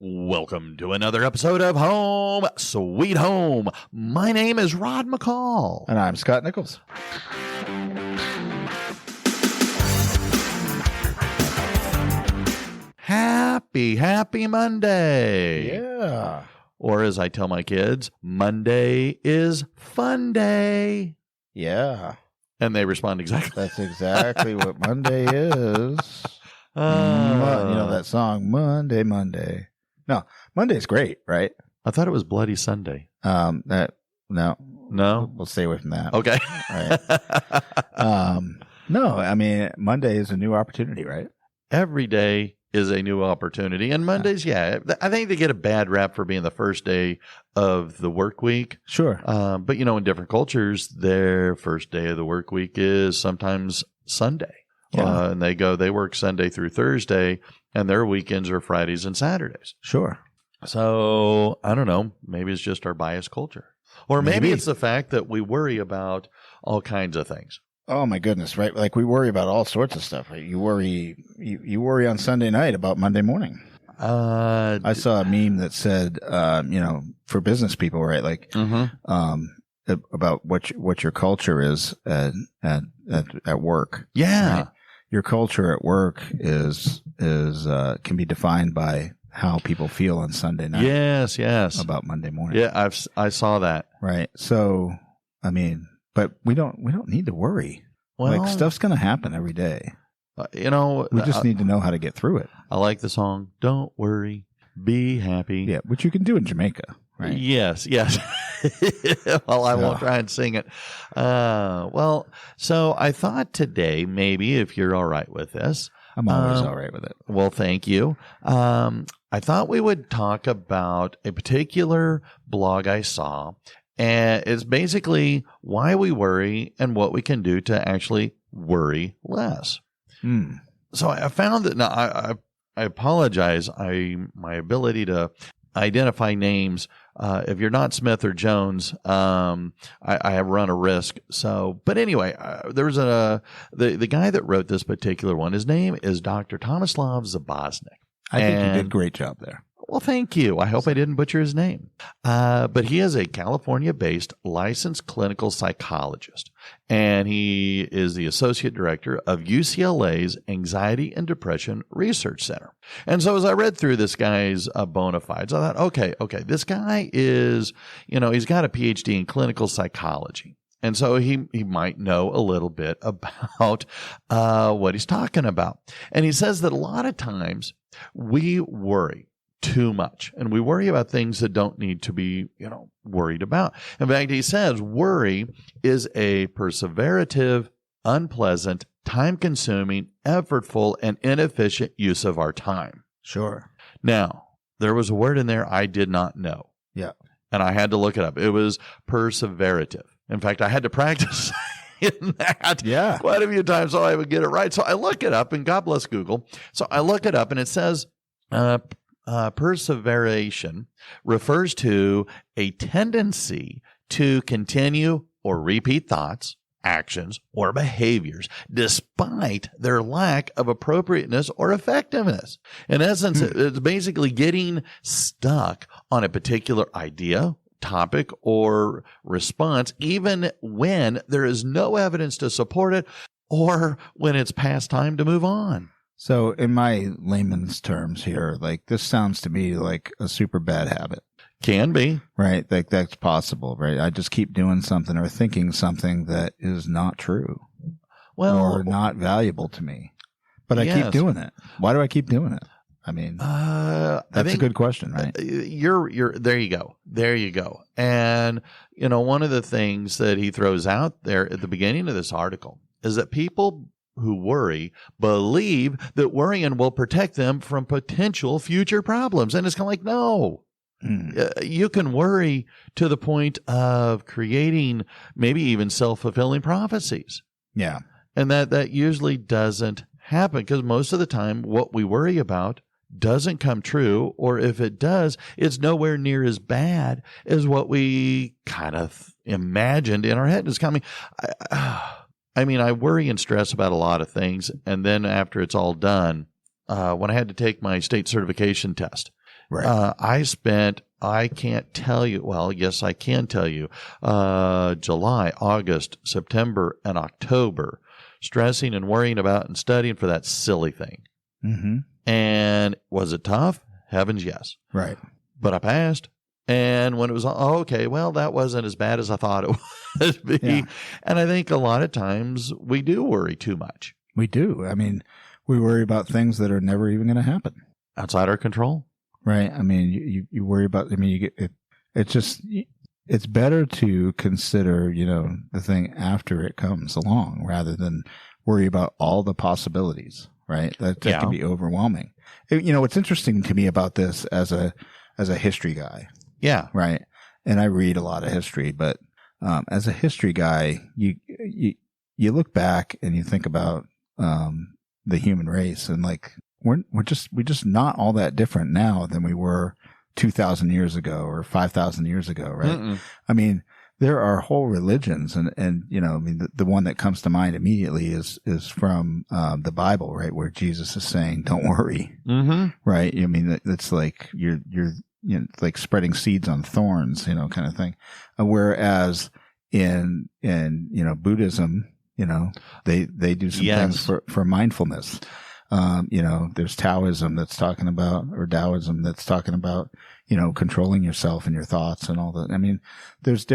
Welcome to another episode of Home Sweet Home. My name is Rod McCall. And I'm Scott Nichols. Happy Monday. Yeah. Or as I tell my kids, Monday is fun day. Yeah. And they respond exactly. That's exactly what Monday is. You know that song, Monday, Monday. No, Monday's great, right? I thought it was Bloody Sunday. No. No? We'll stay away from that. Okay. Right. No, I mean, Monday is a new opportunity, right? Every day is a new opportunity. And Mondays, I think they get a bad rap for being the first day of the work week. Sure. But, in different cultures, their first day of the work week is sometimes Sunday. Yeah. And they work Sunday through Thursday, and their weekends are Fridays and Saturdays. Sure. So, I don't know. Maybe it's just our biased culture. Or maybe it's the fact that we worry about all kinds of things. Oh my goodness, right? Like we worry about all sorts of stuff, right? You worry on Sunday night about Monday morning. I saw a meme that said, for business people, right? Like, about what your culture is at work. Yeah. Right? Your culture at work is can be defined by how people feel on Sunday night. Yes. About Monday morning. Yeah, I saw that. Right. So, I mean, but we don't need to worry. Well, like stuff's going to happen every day. We just need to know how to get through it. I like the song, Don't Worry, Be Happy. Yeah, which you can do in Jamaica, right? Yes. Well, I won't try and sing it. So I thought today, maybe if you're all right with this. I'm always all right with it. Well, thank you. I thought we would talk about a particular blog I saw. And it's basically why we worry and what we can do to actually worry less. So I found that now I apologize. My ability to identify names, if you're not Smith or Jones, I have run a risk. So, but anyway, there was the guy that wrote this particular one. His name is Dr. Tomislav Zabosnik. I think you did a great job there. Well, thank you. I hope I didn't butcher his name. But he is a California-based licensed clinical psychologist, and he is the associate director of UCLA's Anxiety and Depression Research Center. And so as I read through this guy's bona fides, I thought, okay, this guy is, he's got a PhD in clinical psychology. And so he might know a little bit about what he's talking about. And he says that a lot of times we worry too much, and we worry about things that don't need to be, worried about. In fact, he says worry is a perseverative, unpleasant, time-consuming, effortful, and inefficient use of our time. Sure. Now, there was a word in there I did not know. Yeah. And I had to look it up. It was perseverative. In fact, I had to practice in that quite a few times so I would get it right. So I look it up, and God bless Google. So I look it up, and it says perseveration refers to a tendency to continue or repeat thoughts, actions, or behaviors despite their lack of appropriateness or effectiveness. In essence, it's basically getting stuck on a particular idea, topic, or response, even when there is no evidence to support it or when it's past time to move on. So in my layman's terms here, like this sounds to me like a super bad habit. Can be. Right. Like that's possible, right? I just keep doing something or thinking something that is not true or not valuable to me. But I keep doing it. Why do I keep doing it? I mean, that's a good question, right? You're there you go. There you go. And, one of the things that he throws out there at the beginning of this article is that people who worry believe that worrying will protect them from potential future problems. And it's kind of like, no, you can worry to the point of creating maybe even self-fulfilling prophecies. Yeah. And that usually doesn't happen because most of the time what we worry about doesn't come true, or if it does, it's nowhere near as bad as what we kind of imagined in our head. It's coming. I worry and stress about a lot of things, and then after it's all done, when I had to take my state certification test, Right. I can't tell you, well, yes, I can tell you, July, August, September, and October, stressing and worrying about and studying for that silly thing. Mm-hmm. And was it tough? Heavens, yes. Right. But I passed. And when it was, okay, well, that wasn't as bad as I thought it would be. Yeah. And I think a lot of times we do worry too much. We do. I mean, we worry about things that are never even going to happen. Outside our control. Right. I mean, you worry about, I mean, you get it. It's just, it's better to consider, the thing after it comes along rather than worry about all the possibilities, right? That can be overwhelming. What's interesting to me about this as a history guy. Yeah. Right. And I read a lot of history, but, as a history guy, you look back and you think about, the human race and like, we're just not all that different now than we were 2,000 years ago or 5,000 years ago. Right. Mm-mm. I mean, there are whole religions and, I mean, the one that comes to mind immediately is from, the Bible, right? Where Jesus is saying, don't worry. Mm-hmm. Right. I mean, it's like you're like spreading seeds on thorns, kind of thing. Whereas in Buddhism, they do some things for mindfulness. There's Taoism that's talking about, or Taoism that's talking about, controlling yourself and your thoughts and all that. I mean, there's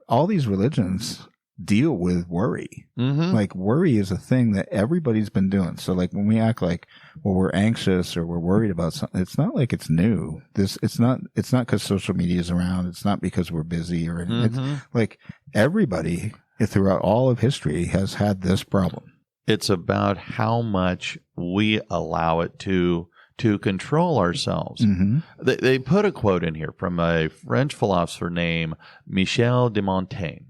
all these religions deal with worry. Mm-hmm. Like worry is a thing that everybody's been doing. So like when we act like, well, we're anxious or we're worried about something, it's not like it's new. It's not because social media is around. It's not because we're busy or anything. Mm-hmm. It's like everybody throughout all of history has had this problem. It's about how much we allow it to control ourselves. Mm-hmm. They put a quote in here from a French philosopher named Michel de Montaigne.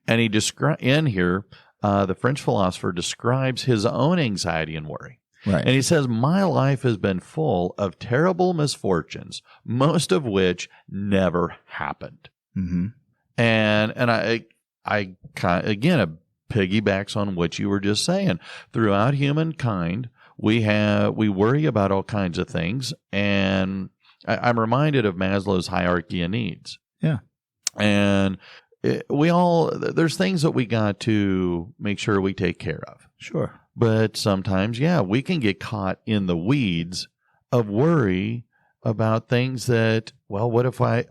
And he the French philosopher describes his own anxiety and worry. Right. And he says, my life has been full of terrible misfortunes, most of which never happened. Mm-hmm. And I again, it piggybacks on what you were just saying. Throughout humankind, we worry about all kinds of things. And I'm reminded of Maslow's hierarchy of needs. Yeah. And there's things that we got to make sure we take care of. Sure. But sometimes, we can get caught in the weeds of worry about things that, well, what if I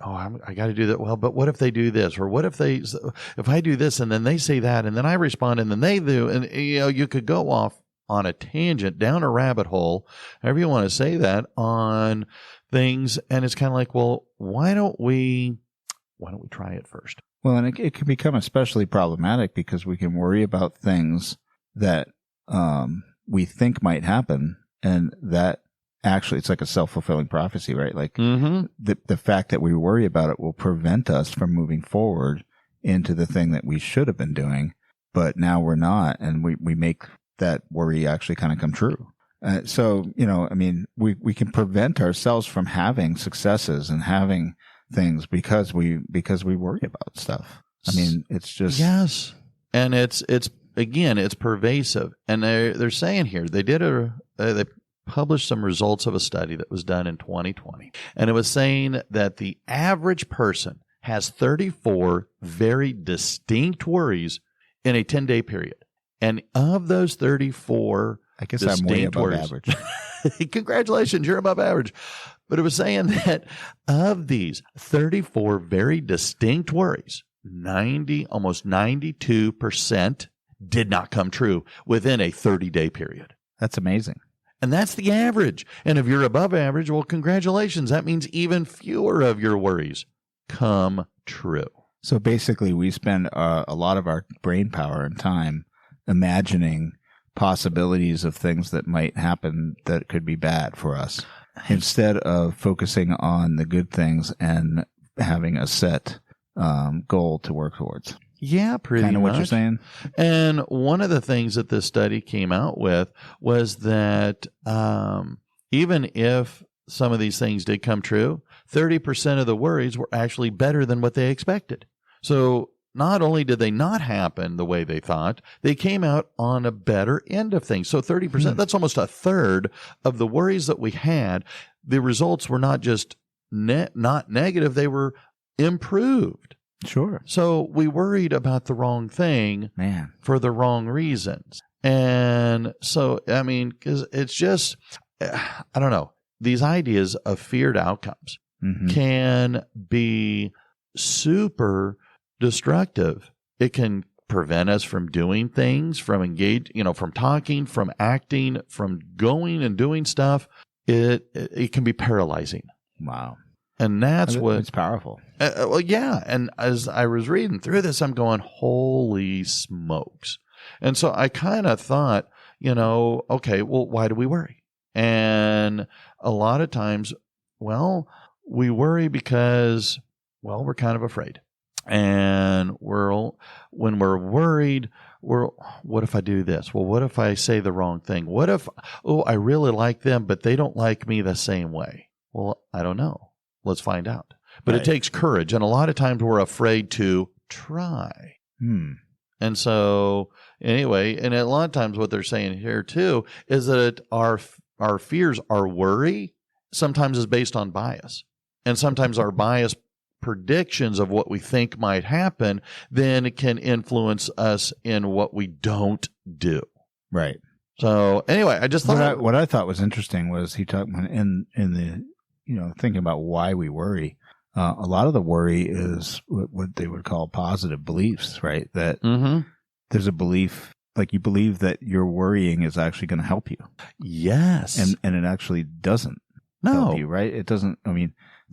got to do that? Well, but what if they do this? Or what if I do this and then they say that and then I respond and then they do? And, you could go off on a tangent down a rabbit hole, however you want to say that, on things. And it's kind of like, well, why don't we try it first? Well, and it can become especially problematic because we can worry about things that we think might happen, and that actually it's like a self-fulfilling prophecy, right? Like mm-hmm. the fact that we worry about it will prevent us from moving forward into the thing that we should have been doing, but now we're not, and we make that worry actually kind of come true. So, I mean, we can prevent ourselves from having successes and having things because we worry about stuff. I mean, it's just yes, and it's pervasive. And they're saying here they published some results of a study that was done in 2020, and it was saying that the average person has 34 very distinct worries in a 10-day period, and of those 34, I guess I'm way above average. Congratulations, you're above average. But it was saying that of these 34 very distinct worries, almost 92% did not come true within a 30-day period. That's amazing. And that's the average. And if you're above average, well, congratulations. That means even fewer of your worries come true. So basically, we spend a lot of our brain power and time imagining possibilities of things that might happen that could be bad for us, instead of focusing on the good things and having a set goal to work towards. Yeah, pretty much. Kind of what you're saying. And one of the things that this study came out with was that even if some of these things did come true, 30% of the worries were actually better than what they expected. So not only did they not happen the way they thought, they came out on a better end of things. So 30%, that's almost a third of the worries that we had the results were not just not negative, they were improved. Sure. So we worried about the wrong thing for the wrong reasons. And so, I mean, because it's just, I don't know, these ideas of feared outcomes can be super destructive. It can prevent us from doing things, from from talking, from acting, from going and doing stuff. It can be paralyzing. Wow. And that's what it's powerful. Well, yeah. And as I was reading through this, I'm going, holy smokes. And so I kind of thought, okay, well, why do we worry? And a lot of times, well, we worry because, well, we're kind of afraid. And when we're worried, what if I do this? Well, what if I say the wrong thing? What if, I really like them, but they don't like me the same way? Well, I don't know. Let's find out. But It takes courage. And a lot of times we're afraid to try. And so anyway, and a lot of times what they're saying here too is that our fears, our worry sometimes is based on bias. And sometimes our bias predictions of what we think might happen then can influence us in what we don't do. Right. So anyway, I just thought what I thought was interesting was he talked in the thinking about why we worry. A lot of the worry is what they would call positive beliefs, right? That there's a belief, like you believe that your worrying is actually going to help you. Yes. And it actually doesn't help you, right? It doesn't,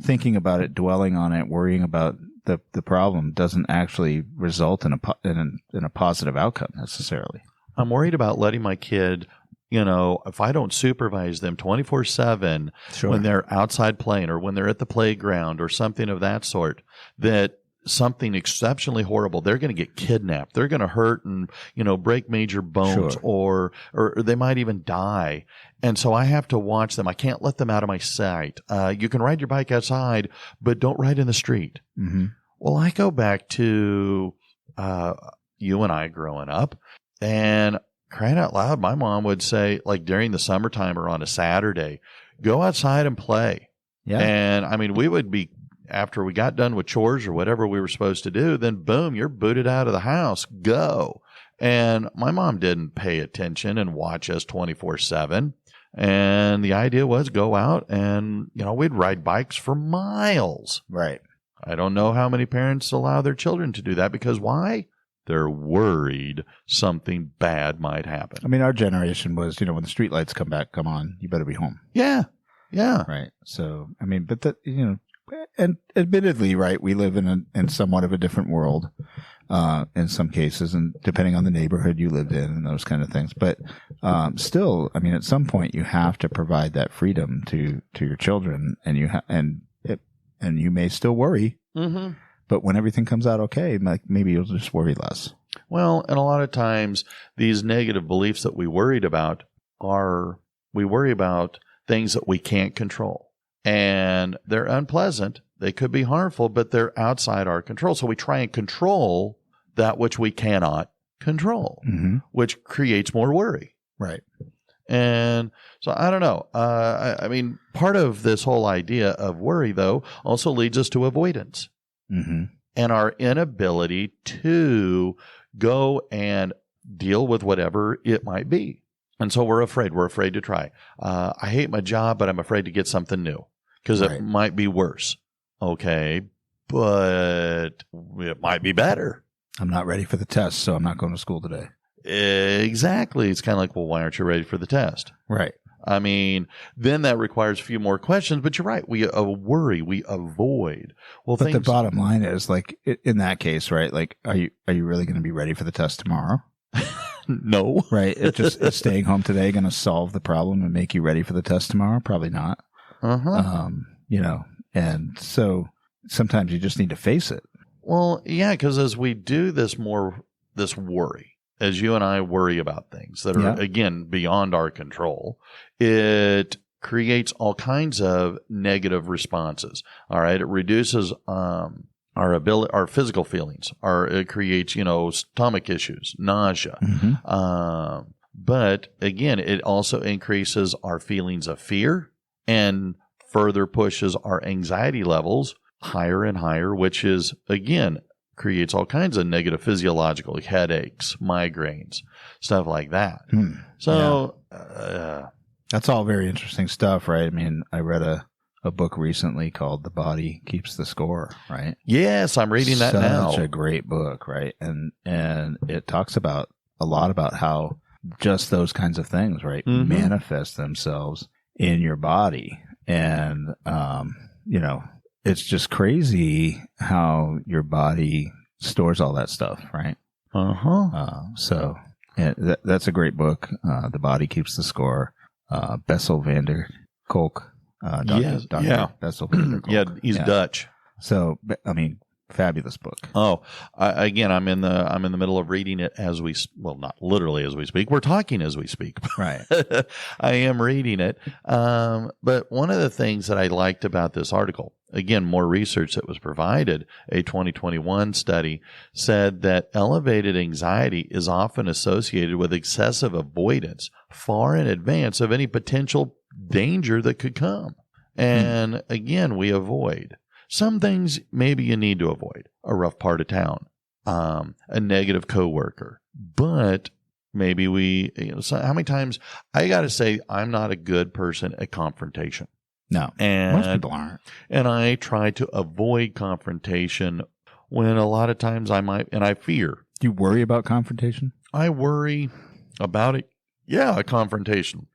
thinking about it, dwelling on it, worrying about the problem doesn't actually result in a positive outcome necessarily. I'm worried about letting my kid, if I don't supervise them 24/7 when they're outside playing or when they're at the playground or something of that sort, that something exceptionally horrible, they're going to get kidnapped. They're going to hurt and, break major bones or they might even die. And so I have to watch them. I can't let them out of my sight. You can ride your bike outside, but don't ride in the street. Well, I go back to you and I growing up, and crying out loud, my mom would say, like during the summertime or on a Saturday, go outside and play. Yeah. And we would be, after we got done with chores or whatever we were supposed to do, then boom, you're booted out of the house. Go. And my mom didn't pay attention and watch us 24/7. And the idea was go out and, we'd ride bikes for miles. Right. I don't know how many parents allow their children to do that because why? They're worried something bad might happen. Our generation was, when the streetlights come on, you better be home. Yeah. Yeah. Right. So, but that, and admittedly, right, we live in somewhat of a different world, in some cases, and depending on the neighborhood you lived in and those kind of things. But, still, at some point you have to provide that freedom to your children, and you may still worry. But when everything comes out okay, maybe you'll just worry less. Well, and a lot of times these negative beliefs that we worried about we worry about things that we can't control. And they're unpleasant. They could be harmful, but they're outside our control. So we try and control that which we cannot control, which creates more worry. Right. And so I don't know. Part of this whole idea of worry, though, also leads us to avoidance. And our inability to go and deal with whatever it might be. And so we're afraid. We're afraid to try. I hate my job, but I'm afraid to get something new because it might be worse. Okay, but it might be better. I'm not ready for the test, so I'm not going to school today. Exactly. It's kind of like, well, why aren't you ready for the test? Right. Then that requires a few more questions, but you're right. We worry, we avoid. Well, but the bottom line is, like, in that case, right? Like, are you really going to be ready for the test tomorrow? No. Right. Is staying home today going to solve the problem and make you ready for the test tomorrow? Probably not. And so sometimes you just need to face it. Well, yeah, because as we do this worry, as you and I worry about things that are, again, beyond our control, it creates all kinds of negative responses. All right. It reduces our physical feelings. It creates, stomach issues, nausea. But again, it also increases our feelings of fear and further pushes our anxiety levels higher and higher, which is, again, creates all kinds of negative physiological headaches, migraines, stuff like that. So that's all very interesting stuff, right? I mean, I read a book recently called The Body Keeps the Score, right? Yes, I'm reading that now. Such a great book, right? And it talks about a lot about how just those kinds of things, right, manifest themselves in your body. And, it's just crazy how your body stores all that stuff, right? So that's a great book. The Body Keeps the Score. Bessel van der Kolk. Dr. Bessel van der Kolk. Yeah, he's Dutch. So, I mean, fabulous book. Again, I'm in the middle of reading it not literally as we speak. We're talking as we speak. Right. I am reading it. But one of the things that I liked about this article, again, more research that was provided, a 2021 study said that elevated anxiety is often associated with excessive avoidance far in advance of any potential danger that could come. And again, we avoid. Some things maybe you need to avoid. A rough part of town, a negative coworker. But maybe how many times, I got to say, I'm not a good person at confrontation. No, and most people aren't. And I try to avoid confrontation when a lot of times I might, and I fear. Do you worry about confrontation? I worry about it. Yeah, a confrontation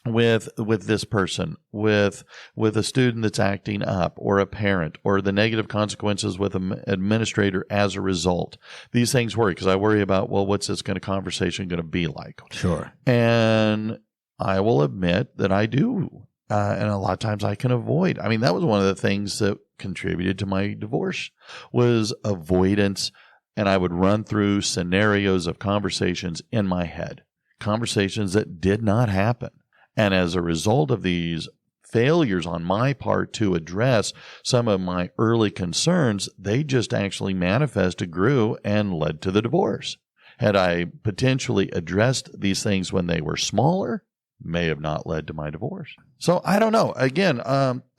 with this person, with a student that's acting up, or a parent, or the negative consequences with an administrator as a result. These things worry because I worry about, what's this conversation going to be like? Sure. And I will admit that I do. And a lot of times I can avoid. I mean, that was one of the things that contributed to my divorce was avoidance. And I would run through scenarios of conversations in my head, conversations that did not happen. And as a result of these failures on my part to address some of my early concerns, they just actually manifested, grew, and led to the divorce. Had I potentially addressed these things when they were smaller, may have not led to my divorce. So I don't know. Again,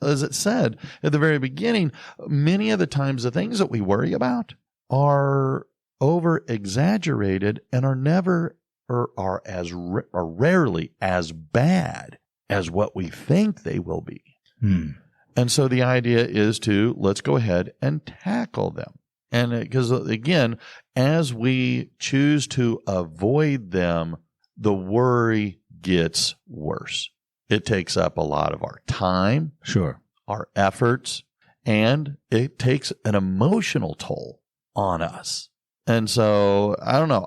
as it said at the very beginning, many of the times the things that we worry about are over exaggerated and are never or are rarely as bad as what we think they will be. And so the idea is let's go ahead and tackle them. And because again, as we choose to avoid them, the worry gets worse. It takes up a lot of our time, sure, our efforts, and it takes an emotional toll on us. And so I don't know.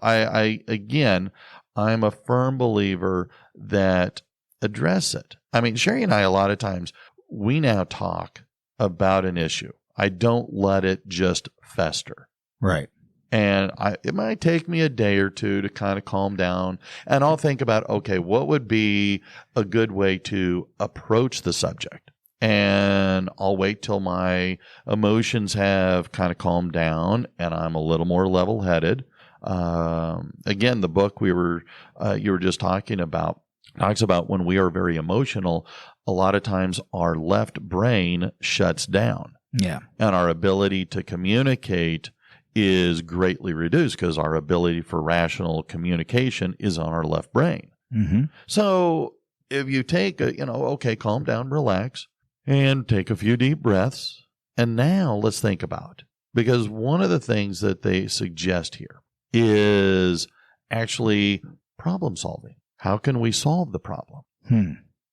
I'm a firm believer that address it. I mean, Sherry and I, a lot of times, we now talk about an issue. I don't let it just fester. Right. And it might take me a day or two to kind of calm down. And I'll think about, okay, what would be a good way to approach the subject? And I'll wait till my emotions have kind of calmed down and I'm a little more level-headed. Again, the book you were just talking about talks about when we are very emotional, a lot of times our left brain shuts down. Yeah. And our ability to communicate is greatly reduced because our ability for rational communication is on our left brain. Mm-hmm. So if you take calm down, relax, and take a few deep breaths. And now let's think about, because one of the things that they suggest here is actually problem solving. How can we solve the problem?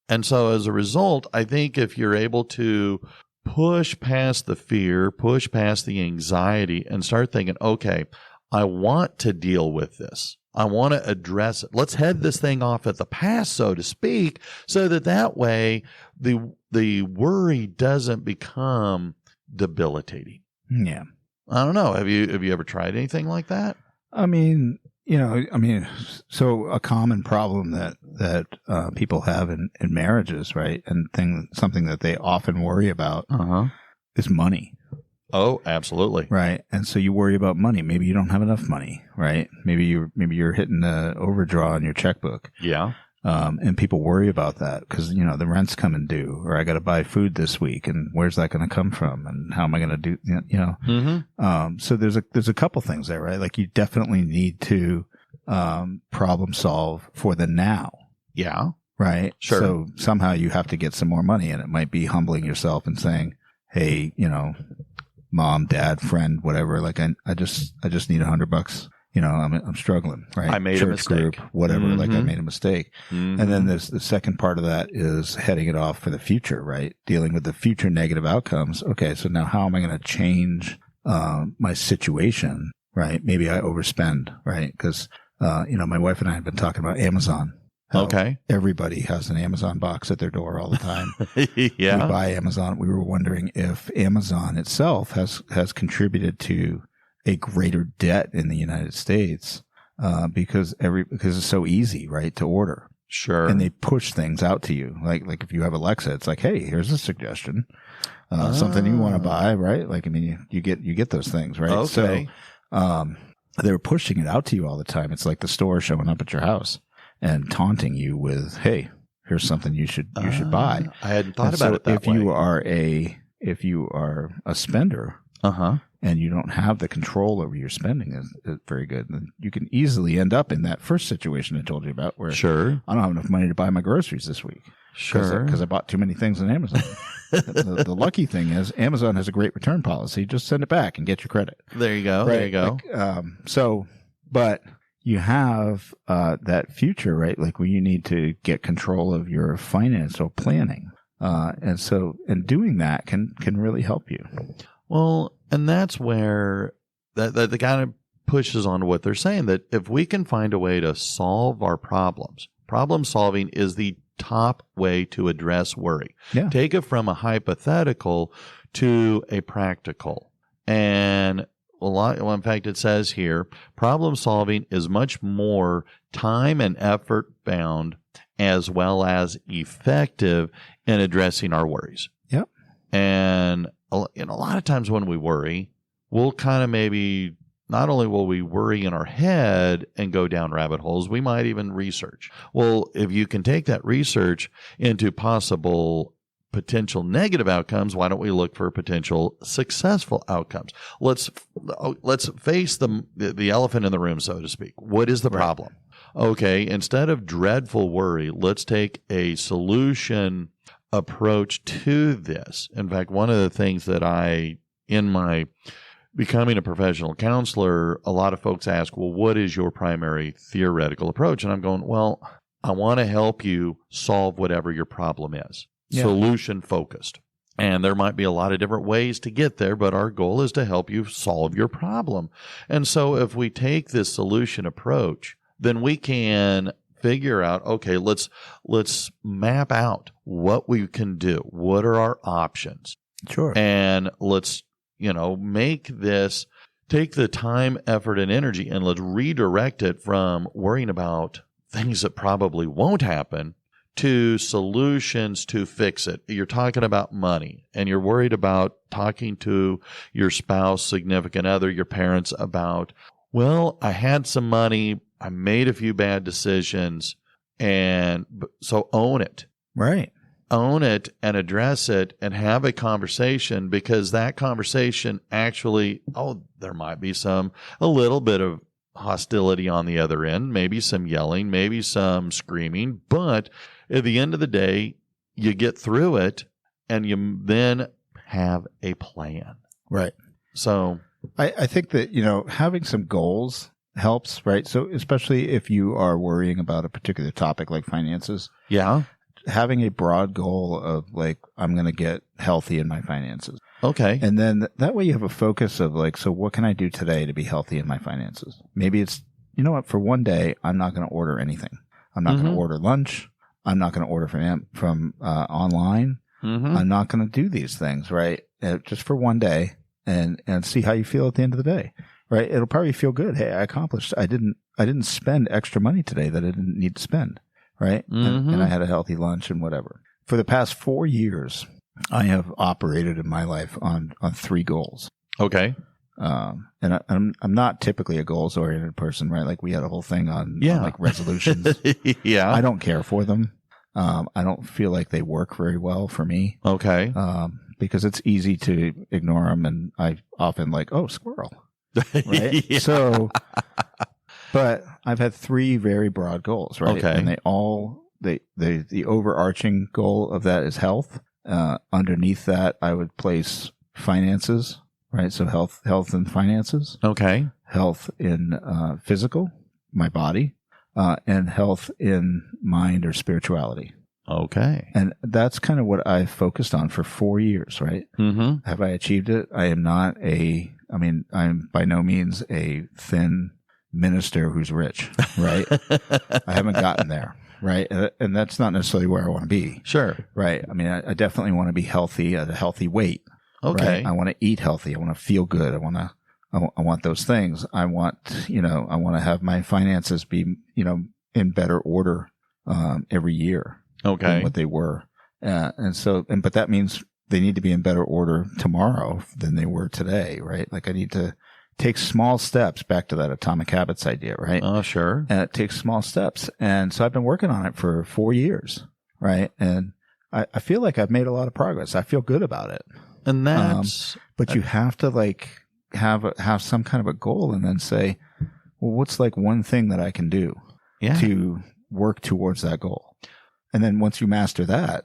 And so as a result, I think if you're able to push past the fear, push past the anxiety, and start thinking, okay, I want to deal with this. I want to address it. Let's head this thing off at the pass, so to speak, so that way the worry doesn't become debilitating. Yeah. I don't know. Have you ever tried anything like that? So a common problem that people have in marriages, right, and something that they often worry about is money. Oh, absolutely. Right. And so you worry about money. Maybe you don't have enough money, right? Maybe you're hitting the overdraw on your checkbook. Yeah. And people worry about that because, the rent's coming due, or I got to buy food this week, and where's that going to come from, and how am I going to do, So there's a couple things there, right? Like you definitely need to problem solve for the now. Yeah. Right. Sure. So somehow you have to get some more money, and it might be humbling yourself and saying, hey, mom, dad, friend, whatever, like I just need $100. I'm struggling, right? I made a mistake. Group, whatever, like I made a mistake. And then there's the second part of that is heading it off for the future, right? Dealing with the future negative outcomes. Okay, so now how am I going to change my situation, right? Maybe I overspend, right? Because, my wife and I have been talking about Amazon. Okay. Everybody has an Amazon box at their door all the time. Yeah. We buy Amazon. We were wondering if Amazon itself has contributed to a greater debt in the United States because it's so easy, right, to order. Sure. And they push things out to you. Like if you have Alexa, it's like, hey, here's a suggestion, something you want to buy, right? Like, I mean, you get those things, right? Okay. So they're pushing it out to you all the time. It's like the store showing up at your house and taunting you with, hey, here's something you should buy. I hadn't thought about it that way. If you are a spender, and you don't have the control over your spending is very good, then you can easily end up in that first situation I told you about, where sure, I don't have enough money to buy my groceries this week. Sure, because I bought too many things on Amazon. The lucky thing is Amazon has a great return policy. Just send it back and get your credit. There you go. Right? There you go. Like, but you have that future, right? Like where you need to get control of your financial planning, and doing that can really help you. Well, and that's where that kind of pushes on to what they're saying, that if we can find a way to solve our problems, problem solving is the top way to address worry. Yeah. Take it from a hypothetical to a practical. And in fact, it says here, problem solving is much more time and effort bound as well as effective in addressing our worries. Yep. And a lot of times when we worry, we'll kind of maybe, not only will we worry in our head and go down rabbit holes, we might even research. Well, if you can take that research into possible potential negative outcomes, why don't we look for potential successful outcomes? Let's face the elephant in the room, so to speak. What is the problem? Okay, instead of dreadful worry, let's take a solution approach to this. In fact, one of the things that in my becoming a professional counselor, a lot of folks ask, well, what is your primary theoretical approach? And I'm going, well, I want to help you solve whatever your problem is. Yeah. Solution focused. And there might be a lot of different ways to get there, but our goal is to help you solve your problem. And so if we take this solution approach, then we can figure out, okay, let's map out what we can do. What are our options? Sure. And let's, take the time, effort, and energy, and let's redirect it from worrying about things that probably won't happen to solutions to fix it. You're talking about money, and you're worried about talking to your spouse, significant other, your parents about, well, I had some money, I made a few bad decisions, and so own it. Right. Own it and address it and have a conversation, because that conversation actually, there might be a little bit of hostility on the other end, maybe some yelling, maybe some screaming, but at the end of the day, you get through it and you then have a plan. Right. So I think that, having some goals helps, right? So especially if you are worrying about a particular topic like finances. Yeah. Having a broad goal of like, I'm going to get healthy in my finances. Okay. And then that way you have a focus of like, so what can I do today to be healthy in my finances? Maybe it's, for one day, I'm not going to order anything. I'm not going to order lunch. I'm not going to order from online. Mm-hmm. I'm not going to do these things, right? Just for one day and see how you feel at the end of the day, right? It'll probably feel good. Hey, I accomplished. I didn't spend extra money today that I didn't need to spend. Right. Mm-hmm. And I had a healthy lunch and whatever. For the past 4 years, I have operated in my life on 3 goals. Okay. And I'm not typically a goals oriented person, right? Like we had a whole thing on like resolutions. Yeah. I don't care for them. I don't feel like they work very well for me. Okay. Because it's easy to ignore them, and I often like, oh, squirrel, right? Yeah. So, but I've had 3 very broad goals, right? Okay. And the overarching goal of that is health. Underneath that, I would place finances, right? So health and finances. Okay. Health in physical, my body, and health in mind or spirituality. Okay. And that's kind of what I focused on for 4 years, right? Mm-hmm. Have I achieved it? I am not I'm by no means a thin minister who's rich, right? I haven't gotten there, right? And that's not necessarily where I want to be. Sure. Right. I mean, I definitely want to be healthy at a healthy weight. Okay. Right? I want to eat healthy. I want to feel good. I want those things. I want to have my finances be, in better order, every year. Okay. Than what they were. But that means they need to be in better order tomorrow than they were today, right? Like I need to take small steps back to that Atomic Habits idea, right? Oh, sure. And it takes small steps. And so I've been working on it for 4 years, right? And I feel like I've made a lot of progress. I feel good about it. And that's, but you have to like have some kind of a goal and then say, well, what's like one thing that I can do to work towards that goal? And then once you master that,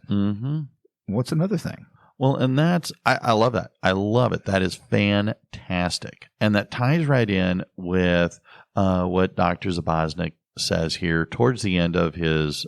what's another thing? Well, and that's, I love that. I love it. That is fantastic. And that ties right in with what Dr. Zaboznik says here towards the end of his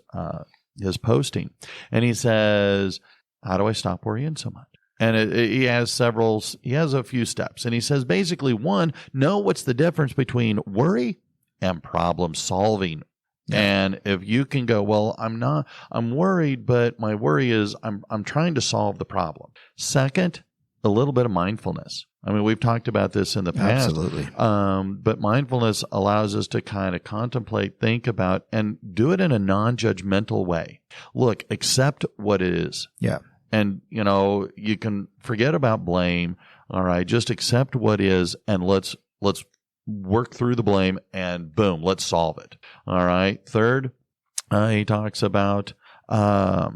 posting. And he says, how do I stop worrying so much? And he has a few steps. And he says, basically, 1, know what's the difference between worry and problem solving. Yeah. And if you can go, well, I'm worried, but my worry is I'm trying to solve the problem. Second, a little bit of mindfulness. I mean, we've talked about this in the past. Absolutely. But mindfulness allows us to kind of contemplate, think about, and do it in a non-judgmental way. Look, accept what it is. Yeah. And, you can forget about blame. All right. Just accept what is, and let's work through the blame, and boom, let's solve it. All right. Third, he talks about how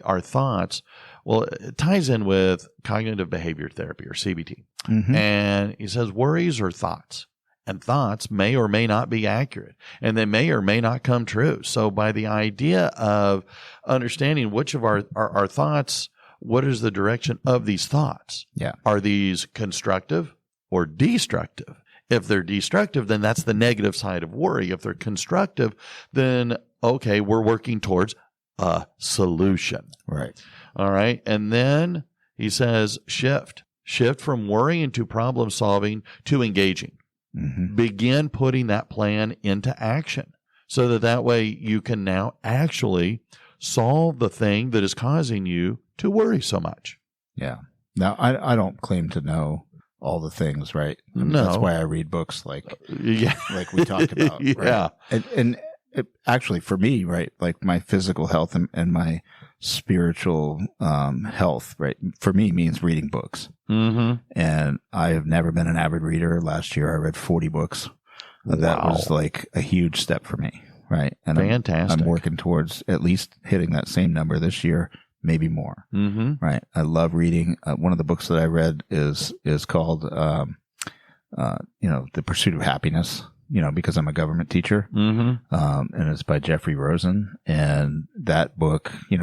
our thoughts, well, it ties in with cognitive behavior therapy, or CBT. Mm-hmm. And he says worries are thoughts, and thoughts may or may not be accurate, and they may or may not come true. So by the idea of understanding which of our thoughts, what is the direction of these thoughts? Yeah. Are these constructive or destructive? If they're destructive, then that's the negative side of worry. If they're constructive, then, okay, we're working towards a solution. Right. All right. And then he says shift from worrying to problem solving to engaging. Mm-hmm. Begin putting that plan into action so that way you can now actually solve the thing that is causing you to worry so much. Yeah. Now, I don't claim to know all the things, right? I mean, no. That's why I read books like we talked about. Yeah. Right? And it, actually, for me, right, like my physical health and my spiritual health, right, for me means reading books. Mm-hmm. And I have never been an avid reader. Last year, I read 40 books. Wow. That was like a huge step for me, right? And fantastic. I'm working towards at least hitting that same number this year. Maybe more. Mm-hmm. Right. I love reading. One of the books that I read is called, The Pursuit of Happiness, because I'm a government teacher. Mm-hmm. And it's by Jeffrey Rosen. And that book, he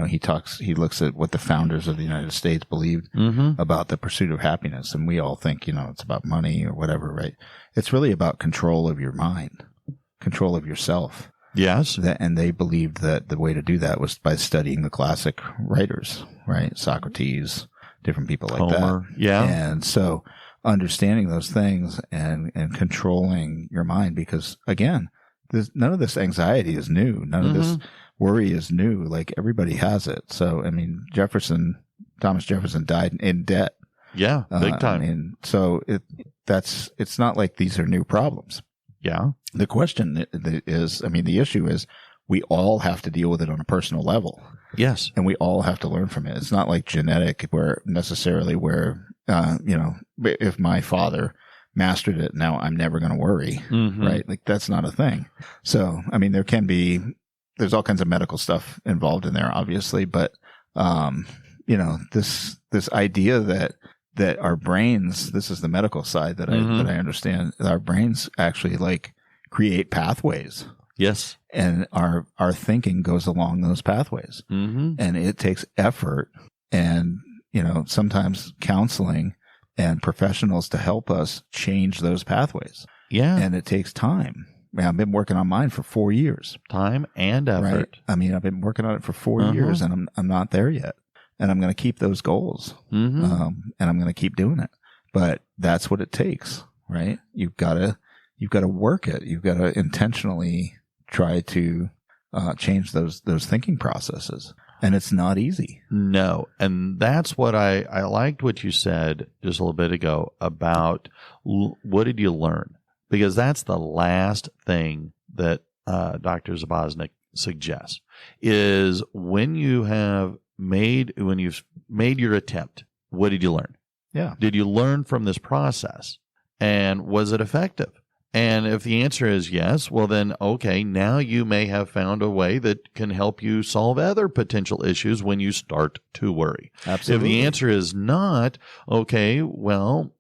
looks at what the founders of the United States believed about the pursuit of happiness. And we all think, it's about money or whatever, right? It's really about control of your mind, control of yourself. Yes. And they believed that the way to do that was by studying the classic writers, right? Socrates, different people like Homer. that. Yeah. And so understanding those things and controlling your mind, because again, none of this anxiety is new. None of this worry is new. Like everybody has it. So, I mean, Thomas Jefferson died in debt. Yeah. Big time. So it's not like these are new problems. Yeah. The question is, the issue is we all have to deal with it on a personal level. Yes. And we all have to learn from it. It's not like genetic where if my father mastered it, now I'm never going to worry, right? Like that's not a thing. So, I mean, there's all kinds of medical stuff involved in there, obviously, but, this idea that our brains, this is the medical side that I understand, our brains actually like create pathways. Yes. And our thinking goes along those pathways. And it takes effort and, sometimes counseling and professionals to help us change those pathways. Yeah. And it takes time. I've been working on mine for 4 years. Time and effort. Right? I mean, I've been working on it for 4 years and I'm not there yet. And I'm going to keep those goals. And I'm going to keep doing it. But that's what it takes, right? You've got to work it. You've got to intentionally try to change those thinking processes. And it's not easy. No. And that's what I liked what you said just a little bit ago about what did you learn? Because that's the last thing that Dr. Zaboznik suggests is when you've made your attempt, what did you learn? Yeah. Did you learn from this process? And was it effective? And if the answer is yes, well then, okay, now you may have found a way that can help you solve other potential issues when you start to worry. Absolutely. If the answer is not, okay, well,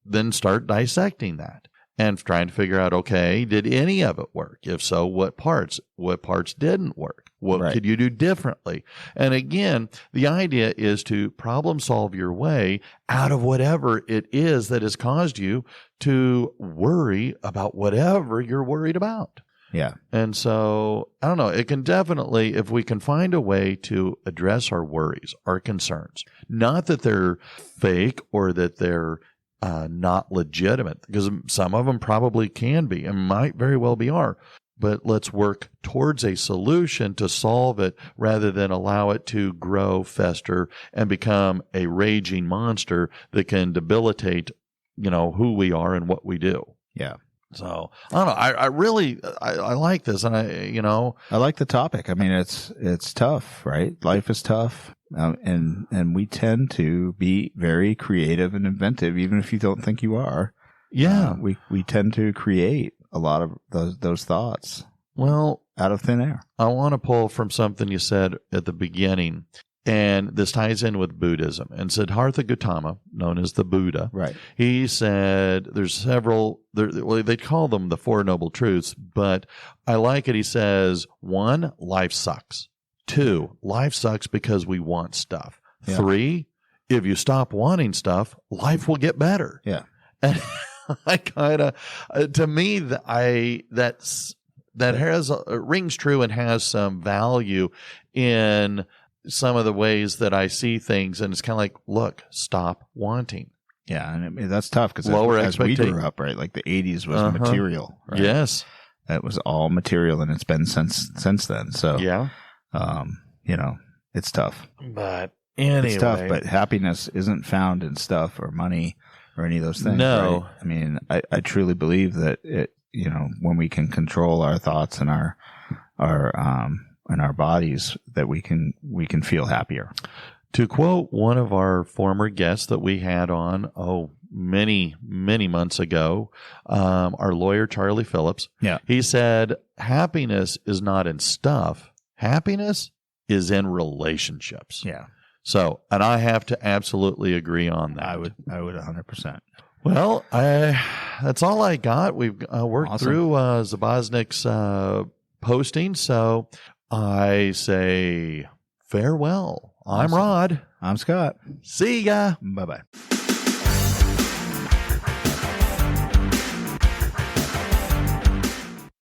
then start dissecting that and trying to figure out, okay, did any of it work? If so, what parts? What parts didn't work? What could you do differently? And again, the idea is to problem solve your way out of whatever it is that has caused you to worry about whatever you're worried about. Yeah. And so, I don't know, it can definitely, if we can find a way to address our worries, our concerns, not that they're fake or that they're not legitimate, because some of them probably can be and might very well be are. But let's work towards a solution to solve it rather than allow it to grow, fester, and become a raging monster that can debilitate, who we are and what we do. Yeah. So I don't know. I really like this, and I like the topic. I mean, it's tough, right? Life is tough, and we tend to be very creative and inventive, even if you don't think you are. Yeah, we tend to create a lot of those thoughts. Well, out of thin air. I want to pull from something you said at the beginning. And this ties in with Buddhism. And Siddhartha Gautama, known as the Buddha, right? He said there's several, they call them the Four Noble Truths, but I like it. He says, 1, life sucks. 2, life sucks because we want stuff. Yeah. 3, if you stop wanting stuff, life will get better. Yeah. And I kind of, to me, that rings true and has some value in some of the ways that I see things, and it's kind of like, look, stop wanting. Yeah, and I mean, that's tough because as we grew up, right, like the 80s was material. Right? Yes. That was all material, and it's been since then. So, yeah, it's tough. But anyway. It's tough, but happiness isn't found in stuff or money or any of those things. No. Right? I mean, I truly believe that when we can control our thoughts and our bodies, that we can feel happier. To quote one of our former guests that we had on, many, many months ago, our lawyer, Charlie Phillips, he said, happiness is not in stuff. Happiness is in relationships. Yeah. So, and I have to absolutely agree on that. I would 100%. Well, that's all I got. We've worked through Zaboznik's posting. So I say farewell. I'm Rod. I'm Scott. See ya. Bye-bye.